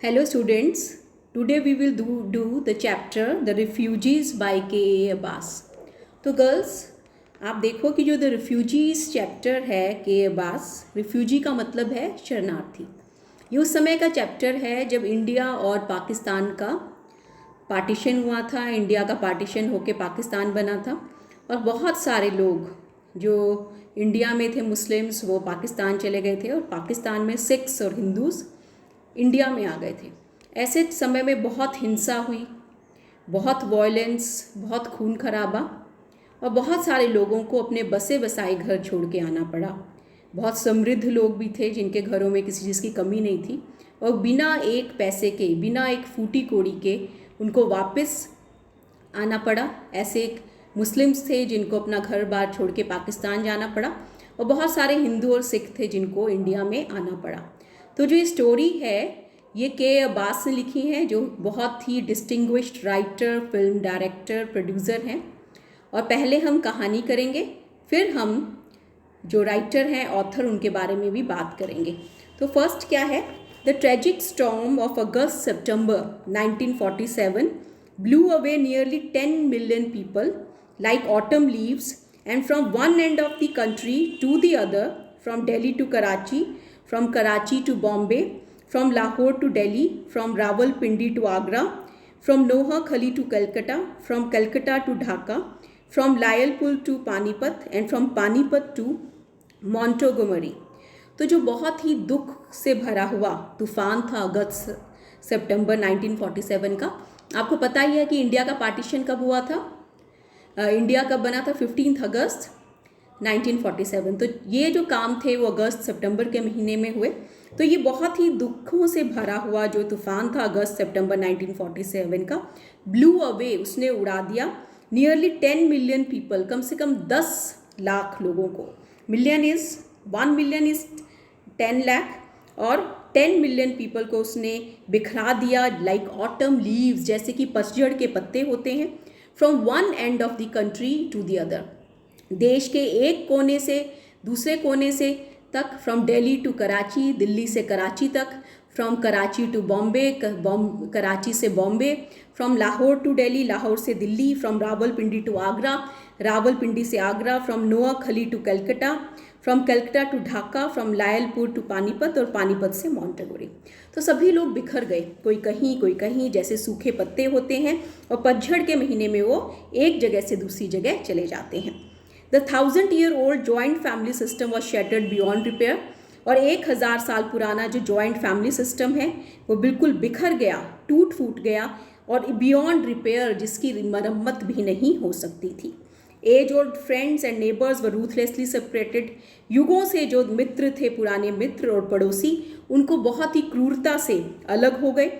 Hello students, today we will do the chapter The Refugees by K.A. Abbas. तो girls आप देखो कि जो द रिफ्यूजीज़ चैप्टर है के अब्बास, रिफ्यूजी का मतलब है शरणार्थी। ये उस समय का चैप्टर है जब इंडिया और पाकिस्तान का पार्टीशन हुआ था। इंडिया का पार्टीशन होके पाकिस्तान बना था और बहुत सारे लोग जो इंडिया में थे मुस्लिम्स वो पाकिस्तान चले गए थे और पाकिस्तान में सिख्स और हिंदूज़ इंडिया में आ गए थे। ऐसे समय में बहुत हिंसा हुई, बहुत वॉयलेंस, बहुत खून खराबा और बहुत सारे लोगों को अपने बसे बसाए घर छोड़ के आना पड़ा। बहुत समृद्ध लोग भी थे जिनके घरों में किसी चीज़ की कमी नहीं थी और बिना एक पैसे के, बिना एक फूटी कोड़ी के उनको वापस आना पड़ा। ऐसे एक मुस्लिम्स थे जिनको अपना घर बार छोड़ के पाकिस्तान जाना पड़ा और बहुत सारे हिंदू और सिख थे जिनको इंडिया में आना पड़ा। तो जो ये स्टोरी है ये के अब्बास ने लिखी है, जो बहुत ही distinguished writer, film director, producer हैं। और पहले हम कहानी करेंगे, फिर हम जो राइटर हैं, ऑथर, उनके बारे में भी बात करेंगे। तो फर्स्ट क्या है? The tragic storm of August September 1947 blew away nearly 10 million people like autumn leaves, and from one end of the country to the other, from Delhi to Karachi, from Karachi to Bombay, from Lahore to Delhi, from Rawalpindi to Agra, from Noakhali to Calcutta, from Calcutta to Dhaka, from Layalpur to Panipat, and from Panipat to Montgomery. तो जो बहुत ही दुख से भरा हुआ तूफान था अगस्त सितंबर 1947 का। आपको पता ही है कि इंडिया का पार्टीशन कब हुआ था। इंडिया कब बना था? 15 अगस्त 1947। तो ये जो काम थे वो अगस्त सितंबर के महीने में हुए। तो ये बहुत ही दुखों से भरा हुआ जो तूफान था अगस्त सितंबर 1947 का, ब्लू अवे, उसने उड़ा दिया नियरली 10 मिलियन पीपल, कम से कम 10 लाख लोगों को। Million is 1 million is 10 lakh और 10 मिलियन पीपल को उसने बिखरा दिया लाइक ऑटम लीव्स, जैसे कि पतझड़ के पत्ते होते हैं। From one end of the country to the other, देश के एक कोने से दूसरे कोने से तक, फ्रॉम दिल्ली टू कराची, दिल्ली से कराची तक, फ्रॉम कराची टू बॉम्बे, कराची से बॉम्बे, फ्रॉम लाहौर टू दिल्ली, लाहौर से दिल्ली, फ्रॉम रावलपिंडी टू आगरा, रावलपिंडी से Agra, from Noakhali to Calcutta, from Calcutta to Dhaka, from Lyallpur to Panipat और पानीपत से मोंटेगोरी। तो सभी लोग बिखर गए, कोई कहीं, जैसे सूखे पत्ते होते हैं और पतझड़ के महीने में वो एक जगह से दूसरी जगह चले जाते हैं। The 1000-year-old joint family system was shattered beyond repair, और 1000 साल पुराना जो जॉइंट फैमिली सिस्टम है वो बिल्कुल बिखर गया, टूट फूट गया और बियॉन्ड रिपेयर, जिसकी मरम्मत भी नहीं हो सकती थी। As old friends and neighbours were ruthlessly separated, युगों से जो मित्र थे, पुराने मित्र और पड़ोसी, उनको बहुत ही क्रूरता से अलग हो गए।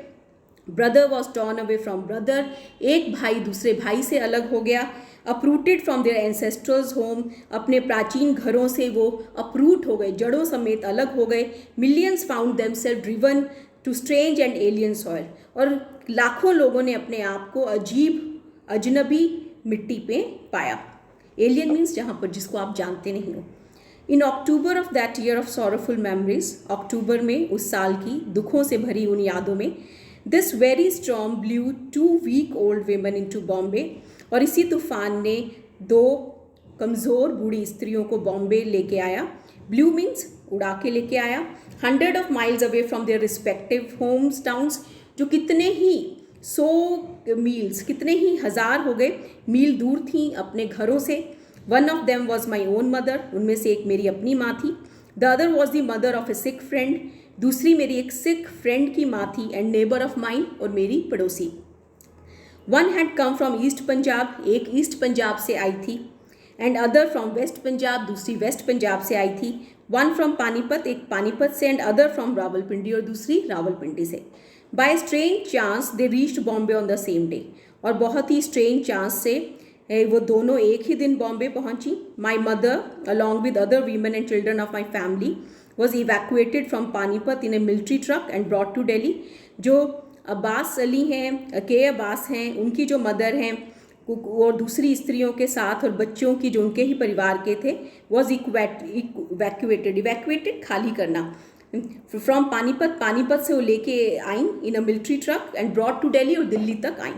Brother was torn away from brother, एक भाई दूसरे भाई से अलग हो गया। Uprooted from their ancestors' home, अपने प्राचीन घरों से वो अपरूट हो गए, जड़ों समेत अलग हो गए। Millions found themself driven to strange and alien soil, और लाखों लोगों ने अपने आप को अजीब अजनबी मिट्टी पे पाया। एलियन मीन्स जहाँ पर जिसको आप जानते नहीं हो। In October of that year of sorrowful memories, अक्टूबर में उस साल की दुखों से भरी उन यादों में, this very storm blew 2 week old women into Bombay, और इसी तूफान ने 2 कमज़ोर बूढ़ी स्त्रियों को बॉम्बे लेके आया। ब्लू मीन्स उड़ा के लेके आया। 100 of miles away from their respective homes towns, जो कितने ही 100 मील्स, कितने ही हज़ार हो गए मील दूर थी अपने घरों से। One of them was my own mother, उनमें से एक मेरी अपनी माँ थी। The other was the mother of a sick friend, दूसरी मेरी एक सिख फ्रेंड की माँ थी। एंड नेबर ऑफ माइन, और मेरी पड़ोसी। One had come from east Punjab, एक ईस्ट पंजाब से आई थी। And other from west Punjab, दूसरी वेस्ट पंजाब से आई थी। वन फ्रॉम पानीपत, एक पानीपत से। एंड अदर फ्रॉम रावलपिंडी, और दूसरी रावलपिंडी से। By strange chance they reached Bombay on the same day, और बहुत ही स्ट्रेंज चांस से वो दोनों एक ही दिन बॉम्बे पहुंची। My mother along with other women and children of my family was evacuated from Panipat in a military truck and brought to Delhi। जो अब्बास अली हैं, के अब्बास हैं, उनकी जो मदर हैं और दूसरी स्त्रियों के साथ और बच्चों की जो उनके ही परिवार के थे, वॉज इवैक्यूएटेड, खाली करना, फ्रॉम पानीपत, पानीपत से वो लेके आई in a military truck and brought to Delhi, और दिल्ली तक आई.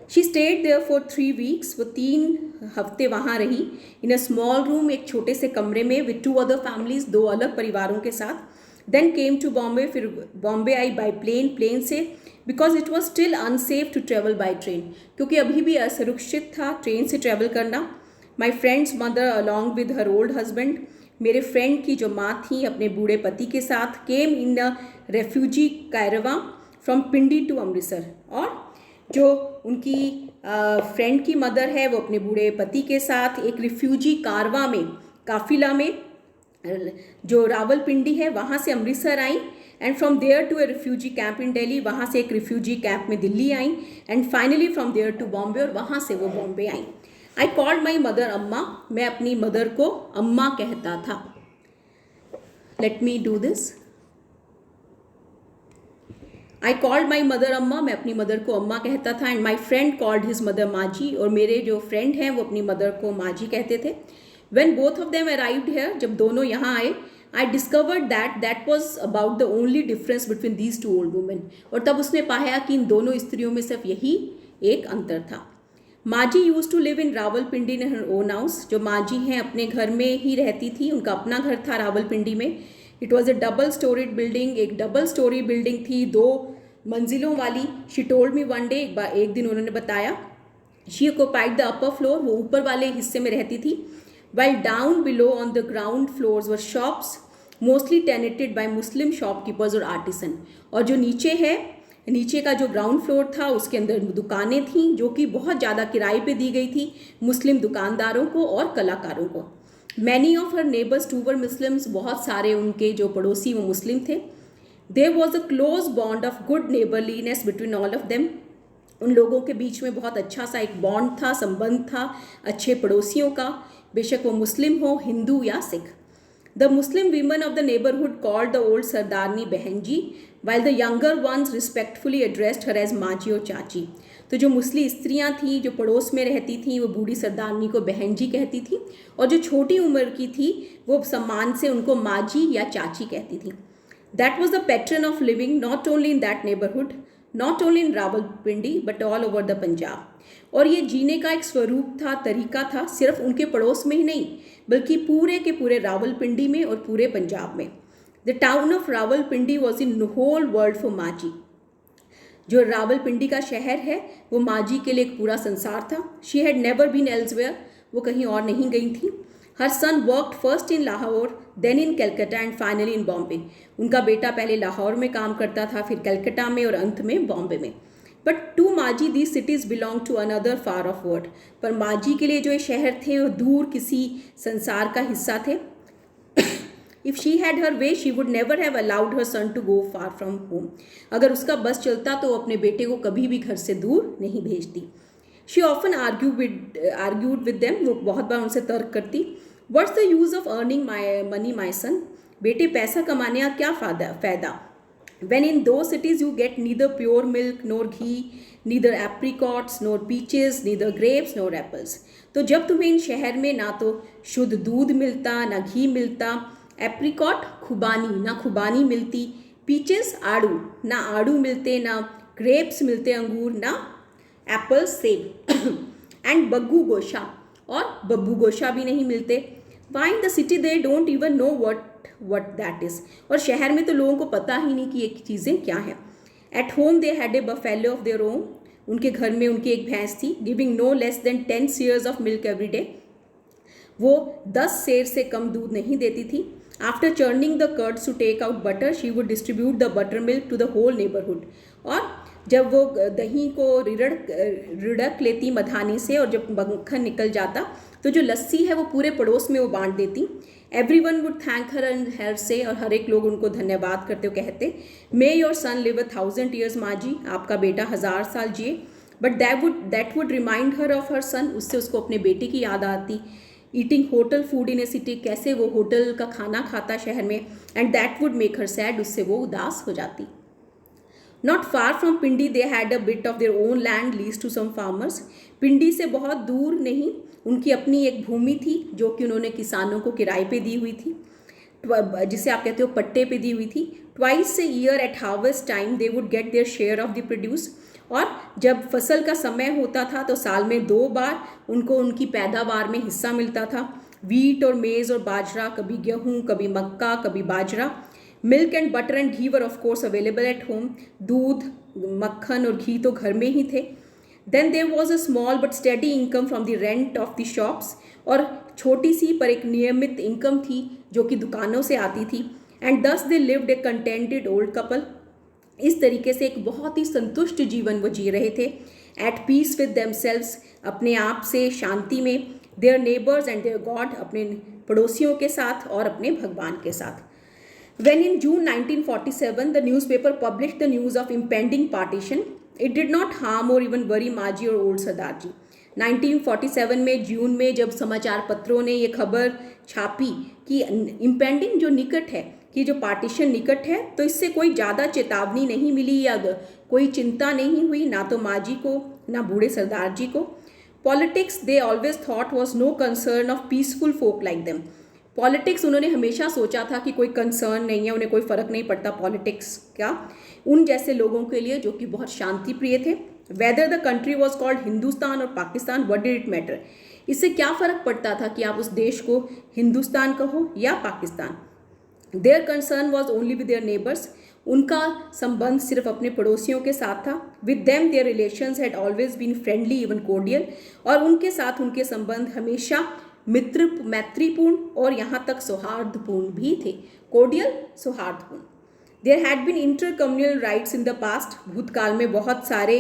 She stayed there for 3 weeks. वो 3 हफ्ते वहाँ रही. इन अ स्मॉल रूम, एक छोटे से कमरे में, विद 2 other families, 2 अलग परिवारों के साथ. Then came to Bombay. फिर बॉम्बे आई बाई प्लेन, प्लेन से, because it was still unsafe to travel by train, क्योंकि अभी भी असुरक्षित था ट्रेन से ट्रेवल करना. My friends mother along with her old husband, मेरे फ्रेंड की जो माँ थी अपने बूढ़े पति के साथ, came in a refugee caravan from Pindi to Amritsar. और जो उनकी फ्रेंड की मदर है वो अपने बूढ़े पति के साथ एक रिफ्यूजी कारवा में, काफिला में, जो रावलपिंडी है वहाँ से अमृतसर आई. And from there to a refugee camp in Delhi, वहाँ से एक रिफ्यूजी कैंप में दिल्ली आई. And finally from there to Bombay, और वहाँ से वो बॉम्बे आई. I called my mother Amma, मैं अपनी मदर को अम्मा कहता था. Let me do this. I called my mother Amma, मैं अपनी मदर को अम्मा कहता था. And my friend called his mother माजी, और मेरे जो फ्रेंड हैं वो अपनी मदर को माजी कहते थे. When both of them arrived here, जब दोनों यहाँ आए, I discovered that was about the only difference between these 2 old women. और तब उसने पाया कि इन दोनों स्त्रियों में सिर्फ यही एक अंतर था. Maaji used to live in Rawalpindi in her own house. जो माजी हैं अपने घर में ही रहती थी, उनका अपना घर था रावलपिंडी में. It was a double storied building, एक डबल स्टोरी बिल्डिंग थी, 2 मंजिलों वाली. She told me one day, एक दिन उन्होंने बताया, she occupied the upper floor, वो ऊपर वाले हिस्से में रहती थी. While down below on the ground floors were shops mostly tenanted by Muslim shopkeepers और आर्टिसन. और जो नीचे है, नीचे का जो ग्राउंड फ्लोर था उसके अंदर दुकानें थीं जो कि बहुत ज़्यादा किराए पे दी गई थी मुस्लिम दुकानदारों को और कलाकारों को. Many of her neighbours too were Muslims, बहुत सारे उनके जो पड़ोसी वो मुस्लिम थे. There was a close bond of good neighbourliness between all of them. उन लोगों के बीच में बहुत अच्छा सा एक बॉन्ड था, संबंध था अच्छे पड़ोसियों का, बेशक वो मुस्लिम हो, हिंदू या Sikh. The Muslim women of the neighborhood called the old Sardarni Behenji, while the younger ones respectfully addressed her as माजी और चाची. तो जो मुस्लिम स्त्रियां थी जो पड़ोस में रहती थीं वो बूढ़ी सरदारनी को बहन जी कहती थी, और जो छोटी उम्र की थी वो सम्मान से उनको माजी या चाची कहती थी. That was the pattern of living not only in that neighborhood, not only in Rawalpindi, but all over the Punjab. और ये जीने का एक स्वरूप था, तरीका था, सिर्फ उनके पड़ोस में ही नहीं बल्कि पूरे के पूरे रावलपिंडी में और पूरे पंजाब में. The town of Rawalpindi was in whole world for Maaji. जो रावलपिंडी का शहर है वो माजी के लिए एक पूरा संसार था. She had never been elsewhere, वो कहीं और नहीं गई थी. Her son worked first in Lahore, then in Calcutta and finally in Bombay. उनका बेटा पहले लाहौर में काम करता था, फिर कलकत्ता में और अंत में बॉम्बे में. But to Maaji these cities belong to another far off world. पर माजी के लिए जो ये शहर थे वो दूर किसी संसार का हिस्सा थे. If she had her way she would never have allowed her son to go far from home. अगर उसका बस चलता तो वो अपने बेटे को कभी भी घर से दूर नहीं भेजती. She often argued with them, वो बहुत बार उनसे तर्क करती. What's the use of earning money my son, बेटे पैसा कमाने का क्या फ़ायदा. When in those cities you get neither pure milk nor ghee, neither apricots nor peaches, neither grapes nor apples. तो जब तुम्हें इन शहर में ना तो शुद्ध दूध मिलता, ना घी मिलता, एप्रिकॉट खुबानी, ना खुबानी मिलती, पीचेस आड़ू, ना आड़ू मिलते, ना ग्रेप्स मिलते अंगूर, ना एप्पल्स सेब, एंड बग्गू गोशा, और बब्बू गोशा भी नहीं मिलते. Why in the city they don't even know what that is. और शहर में तो लोगों को पता ही नहीं कि ये चीज़ें क्या हैं. At home they had a buffalo of their own. उनके घर में उनकी एक भैंस थी, giving no less than 10 seers of milk every day. वो 10 सेर से कम दूध नहीं देती थी. After churning the curds to take out butter, she would distribute the buttermilk to the whole neighborhood. और जब वो दही को रिड़क लेती मधानी से और जब मक्खन निकल जाता तो जो लस्सी है वो पूरे पड़ोस में वो बांट देती. Everyone would thank her and her से, और हर एक लोग उनको धन्यवाद करते हुए कहते, may your son live 1000 years Maji, आपका बेटा 1000 साल जिए. But that would remind her of her son, उससे उसको अपने बेटे की याद आती. Eating hotel food in a city, कैसे वो होटल का खाना खाता शहर में, and that would make her sad, उससे वो उदास हो जाती. Not far from Pindi they had a bit of their own land leased to some farmers. पिंडी से बहुत दूर नहीं उनकी अपनी एक भूमि थी जो कि उन्होंने किसानों को किराए पे दी हुई थी. जिसे आप कहते हो पट्टे पे दी हुई थी। Twice a year at harvest time they would get their share of the produce, और जब फसल का समय होता था तो साल में 2 बार उनको उनकी पैदावार में हिस्सा मिलता था। वीट और मेज़ और बाजरा, कभी गेहूँ, कभी मक्का, कभी बाजरा। Milk and butter and ghee were of course available at home, दूध, मक्खन और घी तो घर में ही थे। Then there was a small but steady income from the rent of the shops, और छोटी सी पर एक नियमित इनकम थी जो कि दुकानों से आती थी। एंड दस they lived A contented old couple, इस तरीके से एक बहुत ही संतुष्ट जीवन वो जी रहे थे। एट पीस विद देमसेल्व्स, अपने आप से शांति में। Their neighbours and their god, अपने पड़ोसियों के साथ और अपने भगवान के साथ। When in June 1947 the newspaper published the news of impending partition, it did not harm or even worry Maji or old Sardar ji. 1947 में जून में जब समाचार पत्रों ने ये खबर छापी कि इम्पेंडिंग जो निकट है, कि जो पार्टीशन निकट है, तो इससे कोई ज़्यादा चेतावनी नहीं मिली या कोई चिंता नहीं हुई, ना तो माजी को ना बूढ़े सरदार जी को। Politics they always thought was no concern of peaceful folk like them, politics उन्होंने हमेशा सोचा था कि कोई कंसर्न नहीं है, उन्हें कोई फ़र्क नहीं पड़ता पॉलिटिक्स का, उन जैसे लोगों के लिए जो कि बहुत शांति प्रिय थे। Whether the country was called Hindustan और Pakistan, what did it matter, इससे क्या फ़र्क पड़ता था कि आप उस देश को हिंदुस्तान कहो या Pakistan. Their concern was only with their neighbours, उनका संबंध सिर्फ अपने पड़ोसियों के साथ था। With them their relations had always been friendly even cordial, और उनके साथ उनके संबंध हमेशा मैत्रीपूर्ण और यहाँ तक सौहार्दपूर्ण भी थे। कोर्डियल, सौहार्दपूर्ण। There had been inter communal riots in the past, भूतकाल में बहुत सारे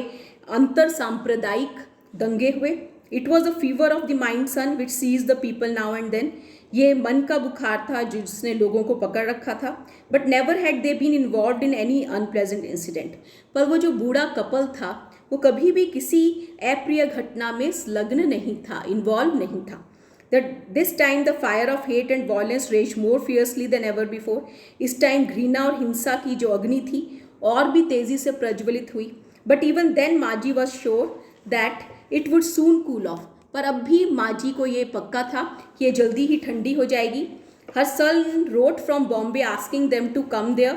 अंतर सांप्रदायिक दंगे हुए। It was a fever of the mind sun which seize the people now and then, ये मन का बुखार था जिसने लोगों को पकड़ रखा था। But never had they been involve in any unpleasant incident, पर वो जो बूढ़ा कपल था वो कभी भी किसी अप्रिय घटना में संलग्न नहीं था, इन्वॉल्व नहीं था। This time the fire of hate and violence raged more fiercely than ever before. इस टाइम घृणा और हिंसा की जो अग्नि थी और भी तेजी से प्रज्वलित हुई। But even then माजी was sure that it would soon cool off. पर अब भी माजी को ये पक्का था कि ये जल्दी ही ठंडी हो जाएगी। Her son wrote from Bombay asking them to come there.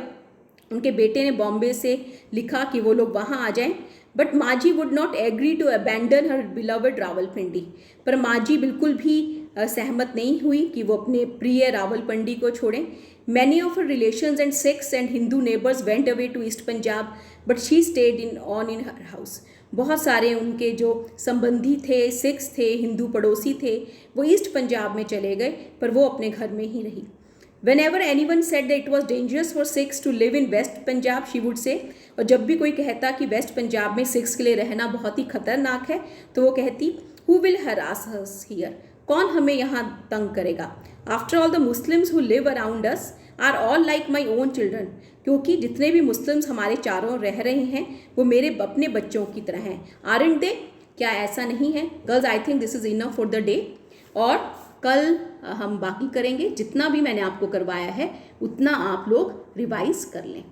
उनके बेटे ने बॉम्बे से लिखा कि वो लोग वहाँ आ जाएं। But Maaji would not agree to abandon her beloved Rawalpindi, पर माजी बिल्कुल भी सहमत नहीं हुई कि वो अपने प्रिय रावलपिंडी को छोड़ें। Many of her relations and Sikhs and Hindu neighbours went away to east Punjab, but she stayed in her house. बहुत सारे उनके जो संबंधी थे, सिख्स थे, हिंदू पड़ोसी थे, वो ईस्ट पंजाब में चले गए, पर वो अपने घर में ही रही। Whenever anyone said that it was dangerous for Sikhs to live in West Punjab, she would say, और जब भी कोई कहता कि वेस्ट पंजाब में सिख्स के लिए रहना बहुत ही खतरनाक है, तो वो कहती, Who will harass us here? कौन हमें यहाँ तंग करेगा? After all, the Muslims who live around us are all like my own children. क्योंकि जितने भी मुस्लिम्स हमारे चारों रह रहे हैं वो मेरे अपने बच्चों की तरह हैं। Aren't they? क्या ऐसा नहीं है? Girls, I think this is enough for the day. और कल हम बाकी करेंगे। जितना भी मैंने आपको करवाया है उतना आप लोग रिवाइज कर लें।